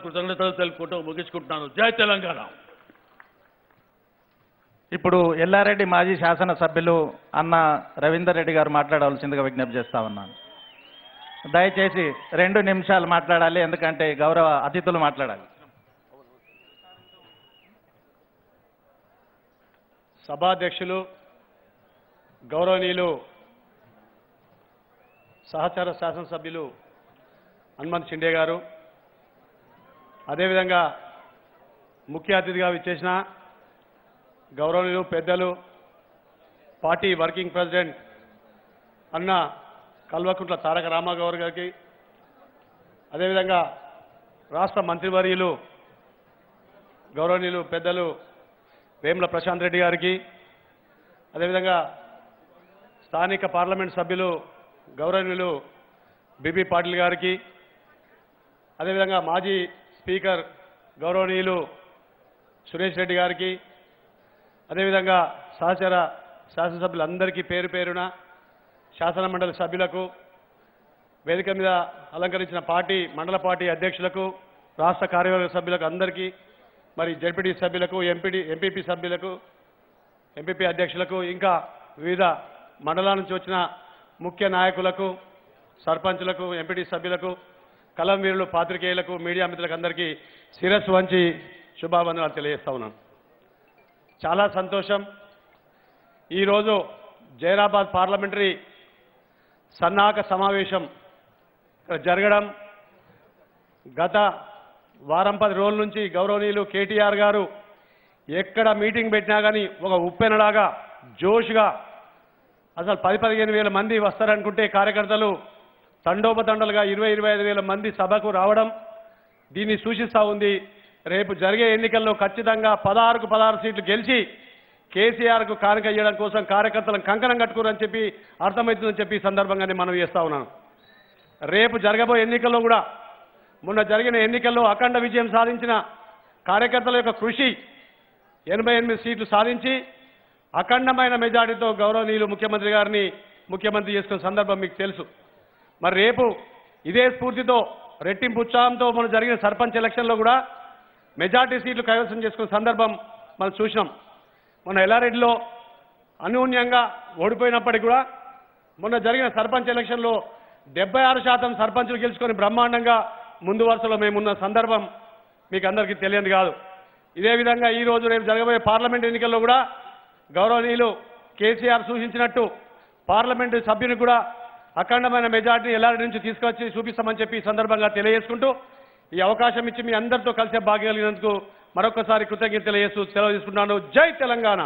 కృతజ్ఞతలు తెలుపుకుంటూ ముగించుకుంటున్నాను. జై తెలంగాణ. ఇప్పుడు ఎల్లారెడ్డి మాజీ శాసనసభ్యులు అన్న రవీందర్ రెడ్డి గారు మాట్లాడవలసిందిగా విజ్ఞప్తి చేస్తా ఉన్నాను. దయచేసి 2 నిమిషాలు మాట్లాడాలి, ఎందుకంటే గౌరవ అతిథులు మాట్లాడాలి. సభాధ్యక్షులు గౌరవనీయులు సహచర శాసనసభ్యులు హనుమంత్ షిండే గారు, అదేవిధంగా ముఖ్య అతిథిగా విచ్చేసిన గౌరవనీయులు పెద్దలు పార్టీ వర్కింగ్ ప్రెసిడెంట్ అన్న కల్వకుంట్ల తారక రామారావు గారికి, అదేవిధంగా రాష్ట్ర మంత్రివర్యులు గౌరవనీయులు పెద్దలు వేముల ప్రశాంత్ రెడ్డి గారికి, అదేవిధంగా స్థానిక పార్లమెంట్ సభ్యులు గౌరవనీయులు బిబి పాటిల్ గారికి, అదేవిధంగా మాజీ స్పీకర్ గౌరవనీయులు సురేష్ రెడ్డి గారికి, అదేవిధంగా సహచర శాసనసభ్యులందరికీ పేరు పేరున, శాసన మండలి సభ్యులకు, వేదిక మీద అలంకరించిన మండల పార్టీ అధ్యక్షులకు, రాష్ట్ర కార్యవర్గ సభ్యులకు అందరికీ, మరి జడ్పీటీ సభ్యులకు, ఎంపీపీ సభ్యులకు, ఎంపీపీ అధ్యక్షులకు, ఇంకా వివిధ మండలాల నుంచి వచ్చిన ముఖ్య నాయకులకు, సర్పంచులకు, ఎంపీటీ సభ్యులకు, కలం వీరులు, పాత్రికేయులకు, మీడియా మిత్రులకు అందరికీ శిరస్సు వంచి శుభావందనాలు తెలియజేస్తా ఉన్నాను. చాలా సంతోషం. ఈరోజు జైరాబాద్ పార్లమెంటరీ సన్నాహక సమావేశం జరగడం, గత వారం 10 రోజుల నుంచి గౌరవనీయులు కేటీఆర్ గారు ఎక్కడ మీటింగ్ పెట్టినా కానీ ఒక ఉప్పెనలాగా జోష్గా, అసలు 10-15 వేల మంది వస్తారనుకుంటే కార్యకర్తలు తండోపతండలుగా 20-25 వేల మంది సభకు రావడం దీన్ని సూచిస్తూ ఉంది. రేపు జరిగే ఎన్నికల్లో ఖచ్చితంగా 16 సీట్లు గెలిచి కేసీఆర్కు కానుక ఇవ్వడం కోసం కార్యకర్తలను కంకణం కట్టుకోరని చెప్పి అర్థమవుతుందని చెప్పి సందర్భంగానే మనం చేస్తా ఉన్నాను. రేపు జరగబోయే ఎన్నికల్లో కూడా మొన్న జరిగిన ఎన్నికల్లో అఖండ విజయం సాధించిన కార్యకర్తల యొక్క కృషి 88 సీట్లు సాధించి అఖండమైన మెజార్టీతో గౌరవనీయులు ముఖ్యమంత్రి గారిని ముఖ్యమంత్రి చేసుకున్న సందర్భం మీకు తెలుసు. మరి రేపు ఇదే స్ఫూర్తితో రెట్టింపు ఉత్సాహంతో మనం జరిగిన సర్పంచ్ ఎలక్షన్లో కూడా మెజార్టీ సీట్లు కైవసం చేసుకున్న సందర్భం మనం చూసినాం. మొన్న ఎల్లారెడ్డిలో అనూన్యంగా ఓడిపోయినప్పటికీ కూడా మొన్న జరిగిన సర్పంచ్ ఎలక్షన్లో 76% సర్పంచులు గెలుచుకొని బ్రహ్మాండంగా ముందు వరుసలో మేమున్న సందర్భం మీకు అందరికీ తెలియదు కాదు. ఇదే విధంగా ఈరోజు రేపు జరగబోయే పార్లమెంట్ ఎన్నికల్లో కూడా గౌరవనీయులు కేసీఆర్ సూచించినట్టు పార్లమెంటు సభ్యుని కూడా అఖండమైన మెజార్టీని ఎల్లారెడ్డి నుంచి తీసుకొచ్చి చూపిస్తామని చెప్పి ఈ సందర్భంగా తెలియజేసుకుంటూ ఈ అవకాశం ఇచ్చి మీ అందరితో కలిసే భాగ్యం కలిగినందుకు మరొకసారి కృతజ్ఞతలు తెలియజేస్తూ సెలవు తీసుకుంటున్నాను. జై తెలంగాణ.